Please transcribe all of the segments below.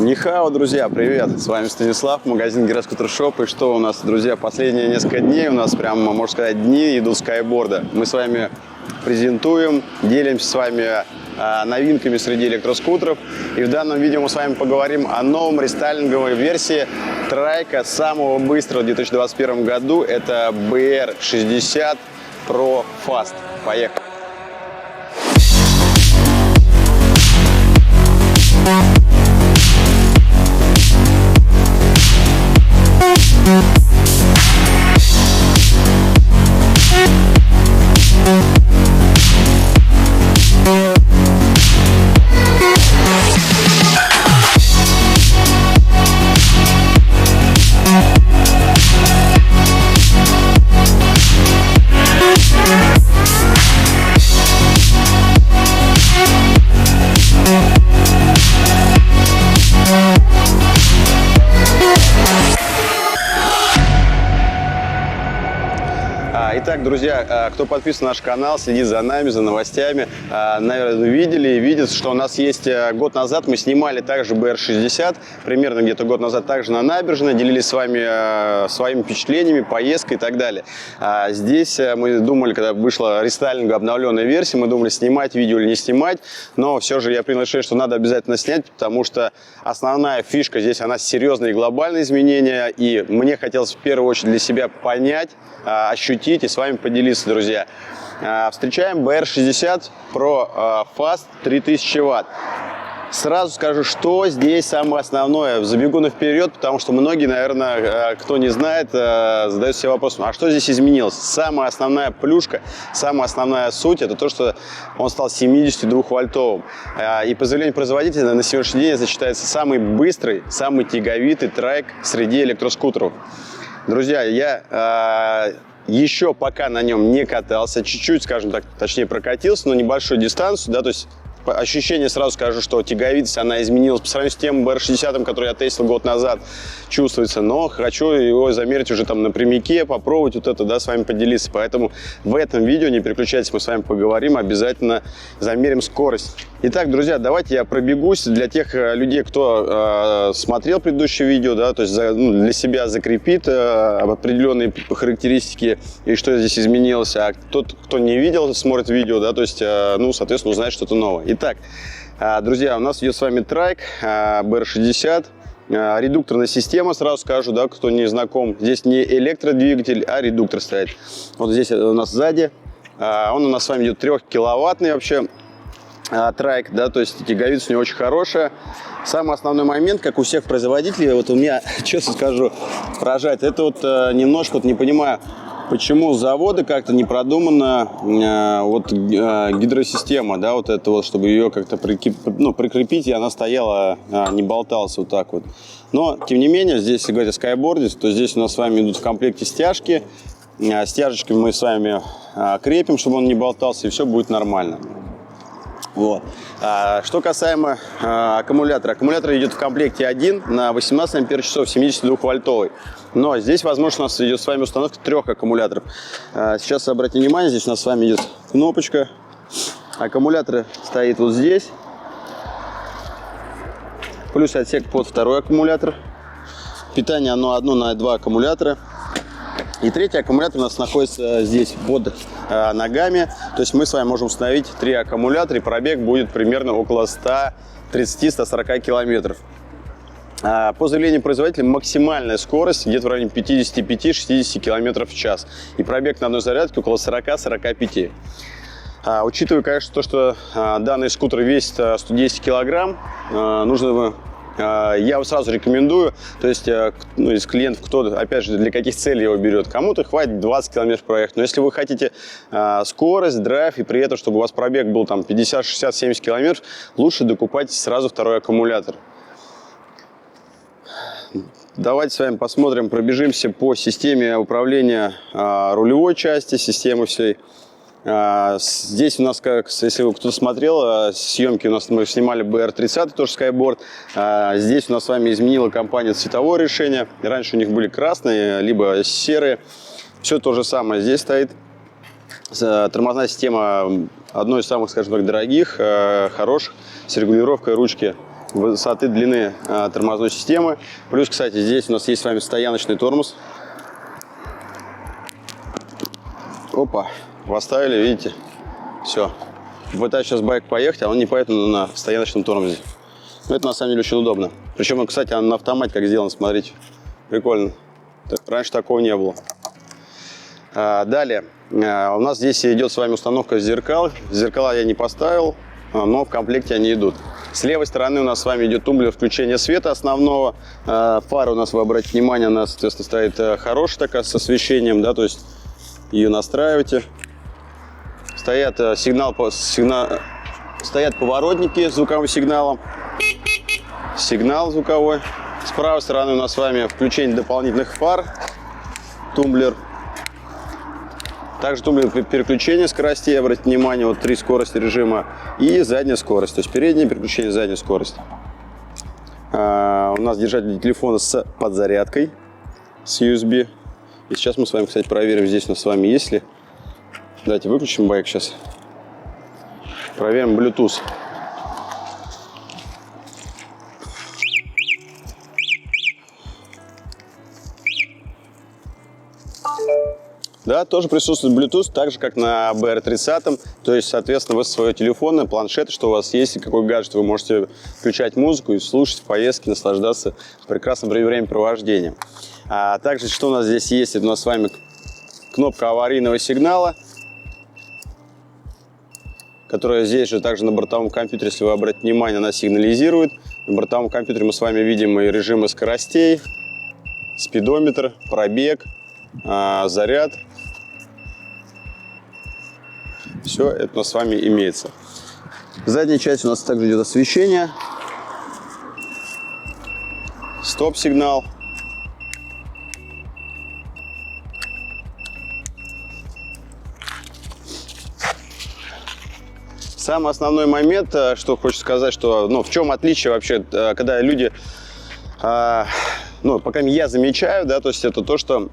Нихао, друзья, привет! С вами Станислав, магазин Гироскутер Шоп. И что у нас, друзья, последние несколько дней у нас прям, можно сказать, дни идут скайборда. Мы с вами презентуем, делимся с вами новинками среди электроскутеров. И в данном видео мы с вами поговорим о новом рестайлинговой версии трайка самого быстрого в 2021 году. Это BR60 Pro Fast. Поехали! Итак, друзья, кто подписан на наш канал, следит за нами, за новостями, наверное, видели и видят, что у нас есть год назад мы снимали также BR60, примерно где-то год назад также на набережной, делились с вами своими впечатлениями, поездкой и так далее. Здесь мы думали, когда вышла рестайлинговая обновленная версия, мы думали, снимать видео или не снимать, но все же я принял решение, что надо обязательно снять, потому что основная фишка здесь, она серьезные и глобальные изменения, и мне хотелось в первую очередь для себя понять, ощутить и с вами поделиться, друзья. Встречаем BR60 Pro Fast 3000 Вт. Сразу скажу, что здесь самое основное. Забегу наперед, потому что многие, наверное, кто не знает, задают себе вопрос, а что здесь изменилось? Самая основная плюшка, самая основная суть, это то, что он стал 72-вольтовым. И по заявлению производителя на сегодняшний день это считается самый быстрый, самый тяговитый трайк среди электроскутеров. Друзья, я еще пока на нем не катался, чуть-чуть, скажем так, точнее прокатился, но небольшую дистанцию, да, то есть ощущение, сразу скажу, что тяговитость, она изменилась по сравнению с тем BR60, который я тестил год назад, чувствуется, но хочу его замерить уже там напрямике, попробовать вот это, да, с вами поделиться, поэтому в этом видео, не переключайтесь, мы с вами поговорим, обязательно замерим скорость. Итак, друзья, давайте я пробегусь для тех людей, кто смотрел предыдущее видео, да, то есть для себя закрепит определенные характеристики и что здесь изменилось, а тот, кто не видел, смотрит видео, да, то есть, ну, соответственно, узнает что-то новое. Итак, друзья, у нас идет с вами трайк BR60, редукторная система, сразу скажу, да, кто не знаком, здесь не электродвигатель, а редуктор стоит. Вот здесь у нас сзади, он у нас с вами идет 3-киловаттный вообще трайк, да, то есть тяговитость у него очень хорошая. Самый основной момент, как у всех производителей, вот у меня, честно скажу, поражает, это вот немножко вот не понимаю, почему с завода как-то не продумана вот гидросистема, да, вот это вот, чтобы ее как-то прикрепить, и она стояла, не болталась вот так вот. Но, тем не менее, здесь, если говорить о скайборде, то здесь у нас с вами идут в комплекте стяжки. Стяжечками мы с вами крепим, чтобы он не болтался, и все будет нормально. Вот. Что касаемо аккумулятора. Аккумулятор идет в комплекте один на 18 ампер-часов, 72-вольтовый. Но здесь, возможно, у нас идет с вами установка 3 аккумуляторов. Сейчас обратите внимание, здесь у нас с вами идет кнопочка. Аккумулятор стоит вот здесь. Плюс отсек под 2 аккумулятор. Питание оно одно на 2 аккумулятора. И 3 аккумулятор у нас находится здесь под ногами. То есть мы с вами можем установить 3 аккумулятора, и пробег будет примерно около 130-140 километров. По заявлению производителя максимальная скорость где-то в районе 55-60 километров в час. И пробег на одной зарядке около 40-45. Учитывая, конечно, то, что данный скутер весит 110 килограмм, нужно... Я вам сразу рекомендую, то есть из клиентов, кто, опять же, для каких целей его берет, кому-то хватит 20 километров проехать, но если вы хотите скорость, драйв и при этом, чтобы у вас пробег был там 50, 60, 70 километров, лучше докупайте сразу 2 аккумулятор. Давайте с вами посмотрим, пробежимся по системе управления рулевой части, системы всей. Здесь у нас, как, если кто-то смотрел, съемки у нас мы снимали BR30, тоже скайборд. Здесь у нас с вами изменила компания цветовое решение. Раньше у них были красные, либо серые. Все то же самое здесь стоит. Тормозная система одной из самых, скажем так, дорогих, хороших, с регулировкой ручки высоты, длины тормозной системы. Плюс, кстати, здесь у нас есть с вами стояночный тормоз. Опа, поставили, видите, все. Пытаюсь сейчас байк поехать, а он не поедет на стояночном тормозе. Но это на самом деле очень удобно. Причем, кстати, он на автомате как сделан, смотрите. Прикольно. Раньше такого не было. Далее, у нас здесь идет с вами установка зеркал. Зеркала я не поставил, но в комплекте они идут. С левой стороны у нас с вами идет тумблер включения света основного. Фара у нас, вы обратите внимание, она, соответственно, стоит хорошая такая, с освещением, да, то есть ее настраиваете. Стоят стоят поворотники с звуковым сигналом. Сигнал звуковой. С правой стороны у нас с вами включение дополнительных фар. Тумблер. Также тумблер переключения скоростей, обратите внимание, вот 3 скорости режима. И задняя скорость, то есть переднее переключение, задняя скорость. У нас держатель телефона с подзарядкой, с USB. И сейчас мы с вами, кстати, проверим, здесь у нас с вами есть ли. Давайте выключим байк сейчас. Проверим Bluetooth. Да, тоже присутствует Bluetooth, так же, как на BR30. То есть, соответственно, вы со своего телефона, планшета, что у вас есть, и какой гаджет, вы можете включать музыку и слушать в поездке, наслаждаться прекрасным времяпровождением. А также, что у нас здесь есть, это у нас с вами кнопка аварийного сигнала, которая здесь же также на бортовом компьютере, если вы обратите внимание, она сигнализирует. На бортовом компьютере мы с вами видим и режимы скоростей, спидометр, пробег, заряд. Все это у нас с вами имеется. В задней части у нас также идет освещение, стоп-сигнал. Самый основной момент, что хочу сказать, что, в чем отличие вообще, когда люди, пока я замечаю, да, то есть это то, что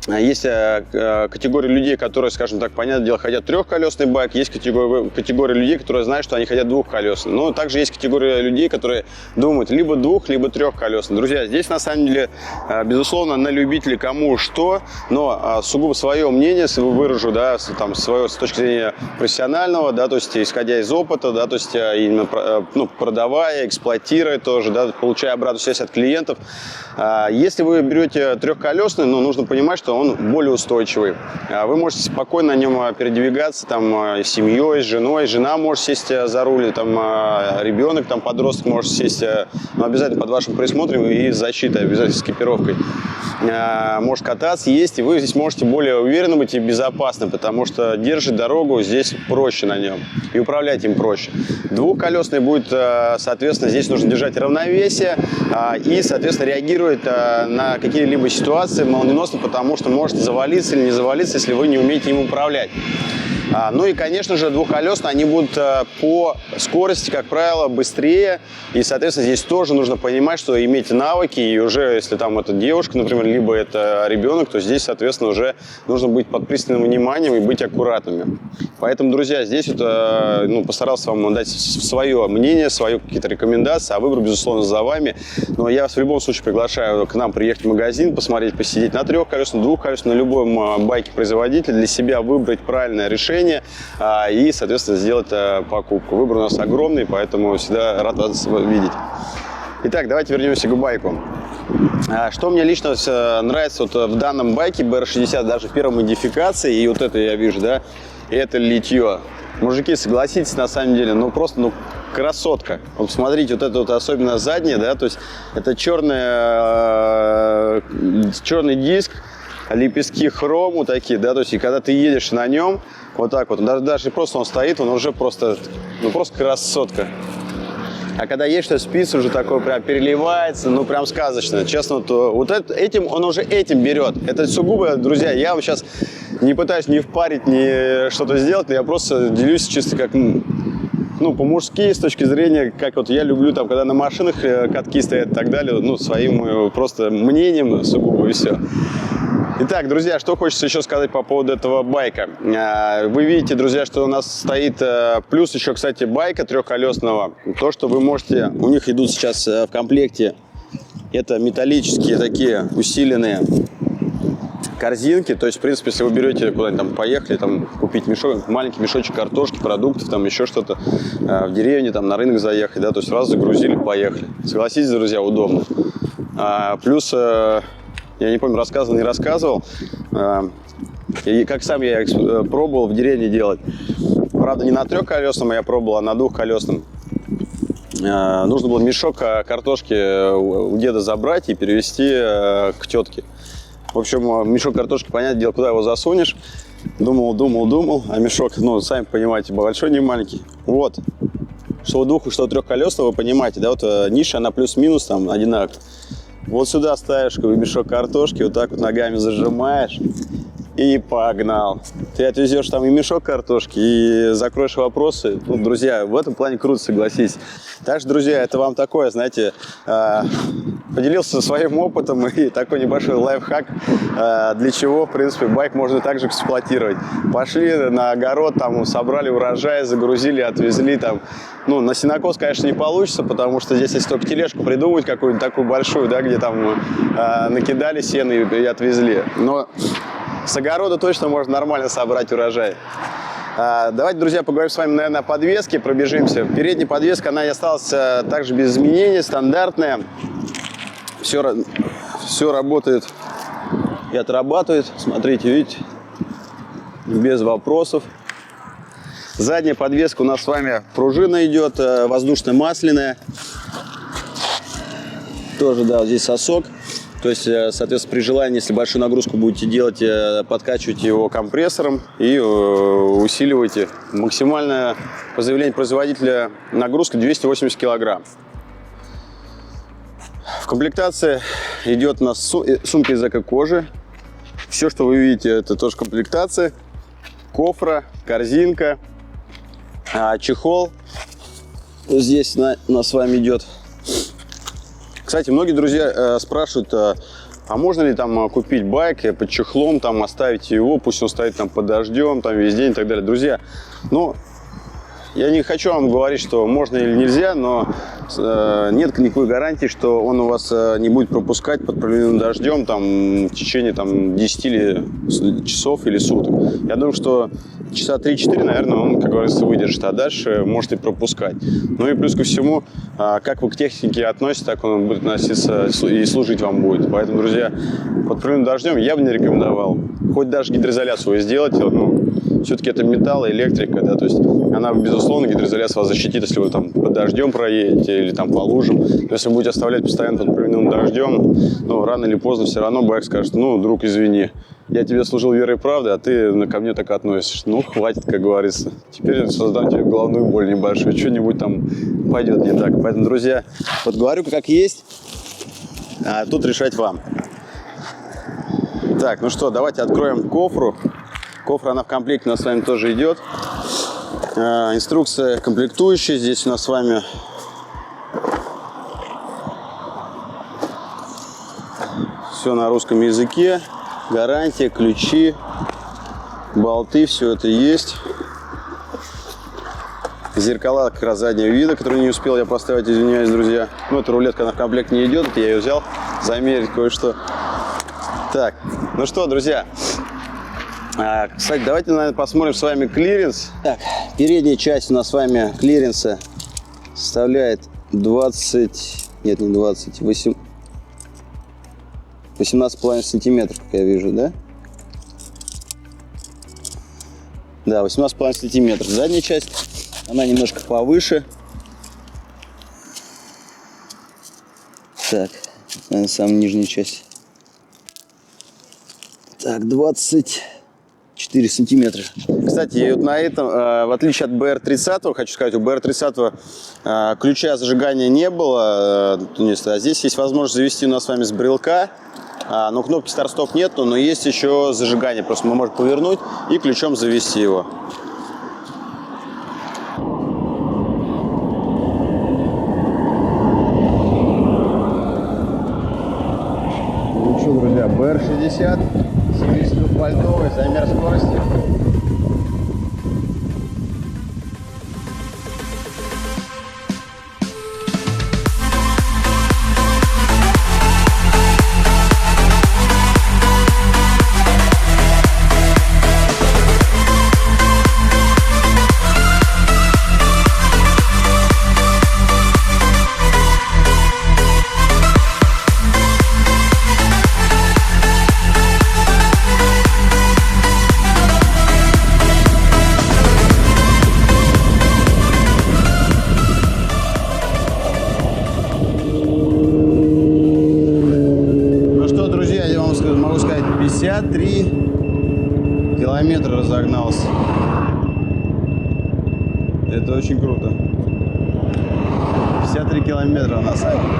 есть категория людей, которые, скажем так, понятное дело, хотят трехколесный байк, есть категория людей, которые знают, что они хотят двухколесный. Но также есть категория людей, которые думают либо двух, либо трехколесный. Друзья, здесь на самом деле, безусловно, на любителей кому что, но сугубо свое мнение выражу, да, там, свое с точки зрения профессионального, да, то есть исходя из опыта, да, то есть именно продавая, эксплуатируя тоже, да, получая обратную связь от клиентов. Если вы берете трехколесный, нужно понимать, что он более устойчивый. Вы можете спокойно на нем передвигаться там, с семьей, с женой. Жена может сесть за руль, там, ребенок, там, подросток может сесть, но обязательно под вашим присмотром и защитой, обязательно с экипировкой. Может кататься, есть, и вы здесь можете более уверенно быть и безопасно, потому что держит дорогу здесь проще на нем, и управлять им проще. Двухколесный будет, соответственно, здесь нужно держать равновесие и, соответственно, реагировать на какие-либо ситуации молниеносно, потому что может завалиться или не завалиться, если вы не умеете им управлять. Ну и, конечно же, двухколесные, они будут по скорости, как правило, быстрее. И, соответственно, здесь тоже нужно понимать, что иметь навыки. И уже, если там это девушка, например, либо это ребенок, то здесь, соответственно, уже нужно быть под пристальным вниманием и быть аккуратными. Поэтому, друзья, здесь вот, постарался вам дать свое мнение, свои какие-то рекомендации. А выбор, безусловно, за вами. Но я вас в любом случае приглашаю к нам приехать в магазин, посмотреть, посидеть на трехколесном, двухколесном, на любом байке-производителя, для себя выбрать правильное решение и, соответственно, сделать покупку. Выбор у нас огромный, поэтому всегда рад вас видеть. Итак, давайте вернемся к байку. Что мне лично нравится вот в данном байке BR60, даже в первой модификации, и вот это я вижу, да, это литье. Мужики, согласитесь, на самом деле, просто, красотка. Вот смотрите, вот это вот особенно заднее, да, то есть это черный диск, лепестки хрому такие, да, то есть и когда ты едешь на нем, вот так вот, даже просто он стоит, он уже просто красотка. А когда едешь, то спиц уже такой прям переливается, прям сказочно. Честно, он уже этим берет. Это сугубо, друзья, я вам сейчас не пытаюсь ни впарить, ни что-то сделать, но я просто делюсь чисто как, по-мужски, с точки зрения, как вот я люблю, там, когда на машинах катки стоят и так далее, своим просто мнением сугубо и все. Итак, друзья, что хочется еще сказать по поводу этого байка. Вы видите, друзья, что у нас стоит плюс еще, кстати, байка трехколесного. То, что вы можете, у них идут сейчас в комплекте, это металлические такие усиленные корзинки. То есть, в принципе, если вы берете куда-нибудь там поехали, там купить мешок, маленький мешочек картошки, продуктов, там еще что-то, в деревне, там на рынок заехать, да, то есть сразу загрузили, поехали. Согласитесь, друзья, удобно. Плюс, я не помню, рассказывал, не рассказывал, и как сам я пробовал в деревне делать. Правда, не на трехколесном я пробовал, а на двухколесном. Нужно было мешок картошки у деда забрать и перевезти к тетке. В общем, мешок картошки, понятное дело, куда его засунешь. Думал, а мешок, ну, сами понимаете, большой, не маленький. Вот. Что у двух, что у трехколесного, вы понимаете, да, вот ниша, она плюс-минус там одинаковая. Вот сюда ставишь мешок картошки, вот так вот ногами зажимаешь и погнал. Ты отвезешь там и мешок картошки, и закроешь вопросы. Ну, друзья, в этом плане круто, согласись. Так что, друзья, это вам такое, знаете, поделился своим опытом и такой небольшой лайфхак, для чего, в принципе, байк можно также эксплуатировать. Пошли на огород, там, собрали урожай, загрузили, отвезли там. Ну, на сенокос, конечно, не получится, потому что здесь, если только тележку придумать какую-нибудь такую большую, да, где там накидали сено и отвезли. Но с огорода точно можно нормально собрать урожай. Давайте, друзья, поговорим с вами, наверное, о подвеске, пробежимся. Передняя подвеска, она и осталась также без изменений, стандартная. Все работает и отрабатывает. Смотрите, видите, без вопросов. Задняя подвеска у нас с вами пружина идет, воздушно-масляная. Тоже, да, вот здесь сосок. То есть, соответственно, при желании, если большую нагрузку будете делать, подкачивайте его компрессором и усиливайте. Максимальная, по заявлению производителя, нагрузка 280 килограмм. В комплектации идет у нас сумка из эко-кожи. Все, что вы видите, это тоже комплектация. Кофра, корзинка, чехол. Здесь у нас с вами идет. Кстати, многие друзья спрашивают, а можно ли там купить байк под чехлом, там оставить его, пусть он стоит там под дождем, там весь день и так далее. Друзья, ну, я не хочу вам говорить, что можно или нельзя, но нет никакой гарантии, что он у вас не будет пропускать под проливным дождем там, в течение там, 10 часов или суток. Я думаю, что часа 3-4, наверное, он, как говорится, выдержит, а дальше может и пропускать. Ну и плюс ко всему, как вы к технике относитесь, так он будет относиться и служить вам будет. Поэтому, друзья, под проливным дождем я бы не рекомендовал. Хоть даже гидроизоляцию сделать, ну, все-таки это металл и электрика, да, то есть она, безусловно, гидроизоляция вас защитит, если вы там под дождем проедете или там по лужам. Но если вы будете оставлять постоянно под проливным дождем, ну, рано или поздно все равно байк скажет, ну, друг, извини, я тебе служил верой и правдой, а ты ко мне так относишься. Ну, хватит, как говорится. Теперь создам тебе головную боль небольшую, что-нибудь там пойдет не так. Поэтому, друзья, вот говорю как есть, а тут решать вам. Так, ну что, давайте откроем кофру. Кофра, она в комплекте у нас с вами тоже идет. Инструкция комплектующая. Здесь у нас с вами все на русском языке. Гарантия, ключи, болты, все это есть. Зеркала как раз заднего вида, которые не успел я поставить, извиняюсь, друзья. Ну, эта рулетка, она в комплект не идет, это я ее взял замерить кое-что. Так, ну что, друзья. Кстати, давайте, наверное, посмотрим с вами клиренс. Так, передняя часть у нас с вами клиренса составляет 18,5 сантиметров, как я вижу, да? Да, 18,5 сантиметров. Задняя часть, она немножко повыше. Так, наверное, самая нижняя часть. Так, 24 сантиметра. Кстати, вот на этом, в отличие от BR30, хочу сказать, у BR30 ключа зажигания не было, а здесь есть возможность завести у нас с вами с брелка, но кнопки старт-стоп нету, но есть еще зажигание, просто мы можем повернуть и ключом завести его. Ну что, друзья, BR60. асфальтовый, замер скорости. Могу сказать, 53 километра разогнался. Это очень круто. 53 километра на самом деле.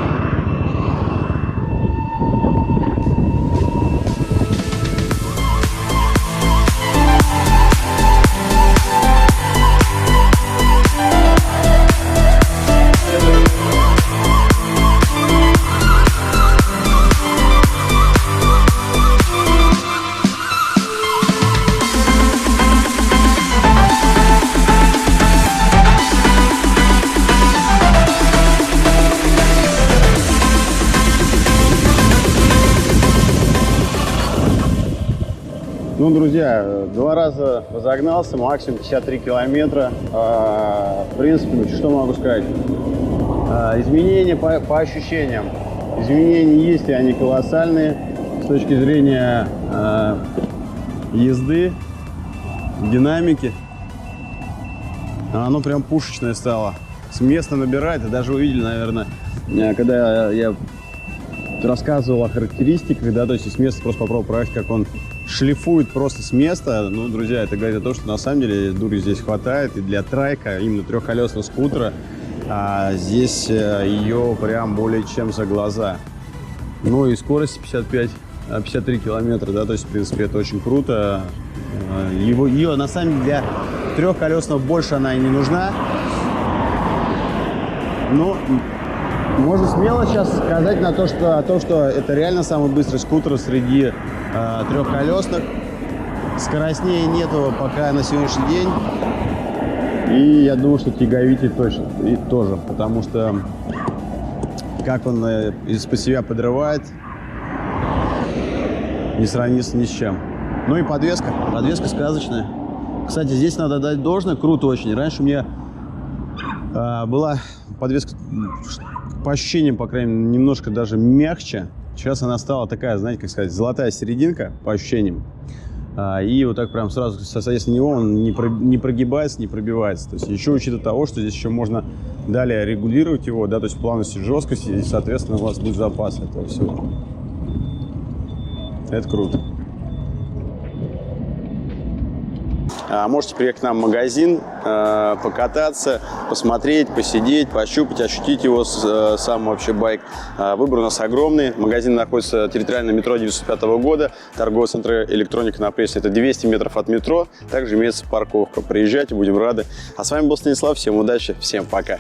Ну, друзья, 2 раза разогнался, максимум 53 километра. В принципе, что могу сказать? Изменения по ощущениям. Изменения есть, и они колоссальные с точки зрения езды, динамики. Оно прям пушечное стало. С места набирает. И даже увидели, наверное, когда я рассказывал о характеристиках, да, то есть с места просто попробовал проехать, как он шлифует просто с места. Ну, друзья, это говорит о том, что на самом деле дури здесь хватает. И для трайка, именно трехколесного скутера, здесь ее прям более чем за глаза. Ну и скорость 53 километра, да, то есть, в принципе, это очень круто. Ее на самом деле для трехколесного больше она и не нужна. Но можно смело сейчас сказать о том, что это реально самый быстрый скутер среди трехколесных. Скоростнее нету пока на сегодняшний день. И я думаю, что Тяговитий точно и тоже, потому что как он из-под себя подрывает, не сравнится ни с чем. Ну и подвеска. Подвеска сказочная. Кстати, здесь надо дать должное, круто очень. Раньше у меня была подвеска, по ощущениям, по крайней мере, немножко даже мягче. Сейчас она стала такая, знаете, как сказать, золотая серединка, по ощущениям. И вот так прям сразу, соответственно, него он не прогибается, не пробивается. То есть еще учитывая того, что здесь еще можно далее регулировать его, да, то есть плавность и жесткость, и, соответственно, у вас будет запас этого всего. Это круто. Можете приехать к нам в магазин, покататься, посмотреть, посидеть, пощупать, ощутить его, сам вообще байк. Выбор у нас огромный. Магазин находится территориально метро 95 года, торговый центр «Электроника» на Прессе. Это 200 метров от метро. Также имеется парковка. Приезжайте, будем рады. А с вами был Станислав. Всем удачи, всем пока.